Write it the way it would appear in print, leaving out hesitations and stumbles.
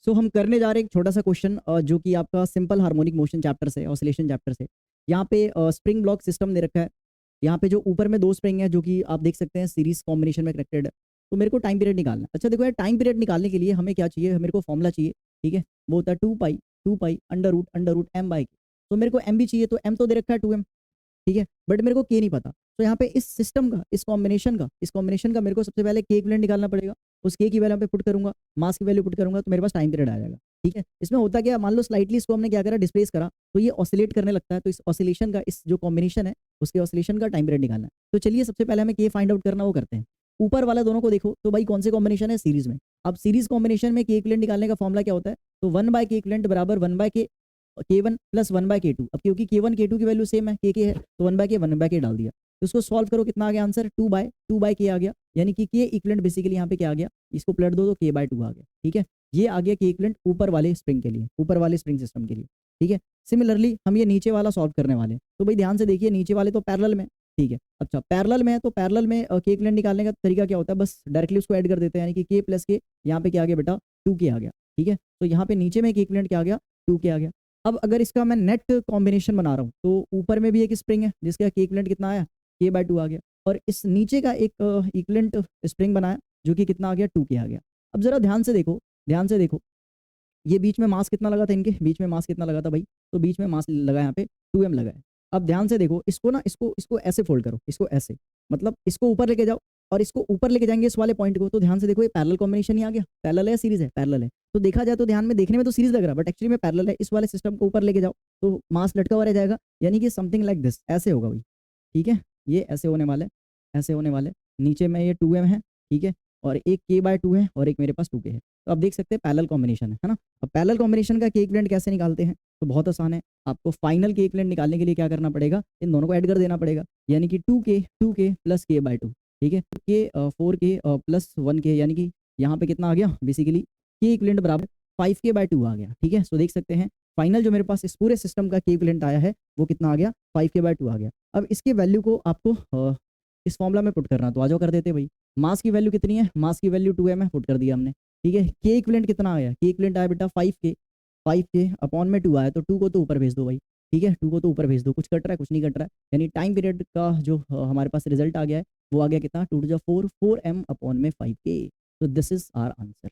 सो हम करने जा रहे हैं एक छोटा सा क्वेश्चन जो कि आपका सिंपल हार्मोनिक मोशन चैप्टर से, ऑसिलेशन चैप्टर से। यहाँ पे स्प्रिंग ब्लॉक सिस्टम दे रखा है। यहाँ पे जो ऊपर में 2 स्प्रिंग है जो कि आप देख सकते हैं सीरीज कॉम्बिनेशन में कनेक्टेड है। तो मेरे को टाइम पीरियड निकालना है। अच्छा देखो यार, टाइम पीरियड निकालने के लिए हमें क्या चाहिए, मेरे को फॉर्मूला चाहिए। ठीक है, वो होता है 2 pi under root m by k. तो मेरे को एम भी चाहिए, तो एम तो दे रखा है 2m। ठीक है, बट मेरे को के नहीं पता। तो यहाँ पे इस सिस्टम का, इस कॉम्बिनेशन का मेरे को सबसे पहले के इक्विवेलेंट निकालना पड़ेगा। उस के की वैल्यू पे पुट करूंगा, मास की वैल्यू पुट करूंगा, तो मेरे पास टाइम पीरियड आ जाएगा। ठीक है, इसमें होता क्या, मान लो स्लाइटली इसको हमने क्या करा, डिस्प्लेस करा, तो ये ऑसिलेट करने लगता है। तो इस ऑसिलेशन का, इस जो कॉम्बिनेशन है उसके ऑसिलेशन का टाइम पीरियड निकालना है। तो चलिए सबसे पहले हमें के फाइंड आउट करना वो करते हैं। ऊपर वाला दोनों को देखो तो भाई कौन से कॉम्बिनेशन है, सीरीज में। अब सीरीज कॉम्बिनेशन में के इक्विवेलेंट निकालने का फॉर्मुला क्या होता है, तो 1/के इक्विवेलेंट बराबर 1/के K1 प्लस 1/K2। अब क्योंकि K1 K2 की वैल्यू सेम है, के है, तो 1/K डाल दिया। तो इसको सॉल्व करो, कितना आ गया आंसर, 2/K आ गया। यानी कि के इक्विवेलेंट बेसिकली यहाँ पे क्या आ गया, इसको पलट दो तो K/2 आ गया। ठीक है, ये आ गया के इक्विवेलेंट ऊपर वाले स्प्रिंग के लिए, ऊपर वाले स्प्रिंग सिस्टम के लिए। ठीक है, सिमिलरली हम ये नीचे वाला सॉल्व करने वाले हैं। तो भाई ध्यान से देखिए, नीचे वाले तो पैरेलल में। ठीक है, अच्छा पैरेलल में है तो पैरेलल में के इक्विवेलेंट निकालने का तरीका क्या होता है, बस डायरेक्टली उसको ऐड कर देते हैं। यानी कि के प्लस के, यहाँ पे क्या आ गया बेटा, 2K आ गया। ठीक है, तो यहाँ पे नीचे में के इक्विवेलेंट क्या आ गया, 2K आ गया। अब अगर इसका मैं नेट कॉम्बिनेशन बना रहा हूँ तो ऊपर में भी एक स्प्रिंग है जिसका के इक्विवेलेंट कितना आया, K/2 आ गया। और इस नीचे का एक इक्विवेलेंट स्प्रिंग बनाया जो कि कितना आ गया, 2K आ गया। अब जरा ध्यान से देखो, ध्यान से देखो, ये बीच में मास कितना लगा था, इनके बीच में मास कितना लगा था भाई, तो बीच में मास लगा यहाँ पे 2m लगा है। अब ध्यान से देखो, इसको ना, इसको ऐसे फोल्ड करो, इसको ऐसे, मतलब इसको ऊपर लेके जाओ और इसको ऊपर लेके जाएंगे इस वाले पॉइंट को। तो ध्यान से देखो, ये पैरेलल कॉम्बिनेशन ही आ गया। पैरेलल है, सीरीज है, पैरेलल है। तो देखा जाए तो ध्यान में, देखने में तो सीरीज लग रहा है बट एक्चुअली में पैरेलल है। इस वाले सिस्टम को ऊपर लेके जाओ तो मास लटका हुआ रह जाएगा, यानी कि समथिंग लाइक दिस, ऐसे होगा भाई। ठीक है, ये ऐसे होने वाले, ऐसे होने वाले। नीचे में ये 2m है, ठीक है, और एक K/2 है और एक मेरे पास 2K है। तो आप देख सकते हैं पैरेलल कॉम्बिनेशन है ना। अब पैरेलल कॉम्बिनेशन का के इक्विवेलेंट कैसे निकालते हैं, तो बहुत आसान है। आपको फाइनल के इक्विवेलेंट निकालने के लिए क्या करना पड़ेगा, इन दोनों को ऐड कर देना पड़ेगा। यानी कि 2K प्लस K/2। ठीक है, के 4K प्लस 1K, यानी कि यहाँ पे कितना आ गया, बेसिकली के इक्विवेलेंट बराबर 5K/2 आ गया। ठीक है, सो देख सकते हैं फाइनल जो मेरे पास इस पूरे सिस्टम का के इक्विवेलेंट आया है वो कितना आ गया, 5K/2 आ गया। अब इसके वैल्यू को आपको इस फॉर्मूला में पुट करना, तो आ जाओ कर देते भाई। मास की वैल्यू कितनी है, मास की वैल्यू 2m है, पुट कर दिया हमने। ठीक है, के इक्विवेलेंट कितना आया, के इक्विवेलेंट आया बेटा 5K अपॉन में 2 आया, तो 2 को तो ऊपर भेज दो भाई। ठीक है, 2 को तो ऊपर भेज दो, कुछ कट रहा है कुछ नहीं कट रहा है। यानी टाइम पीरियड का जो हमारे पास रिजल्ट आ गया है वो आ गया कितना, 2 to the 4 4m अपॉन में 5K। तो दिस इज आवर आंसर।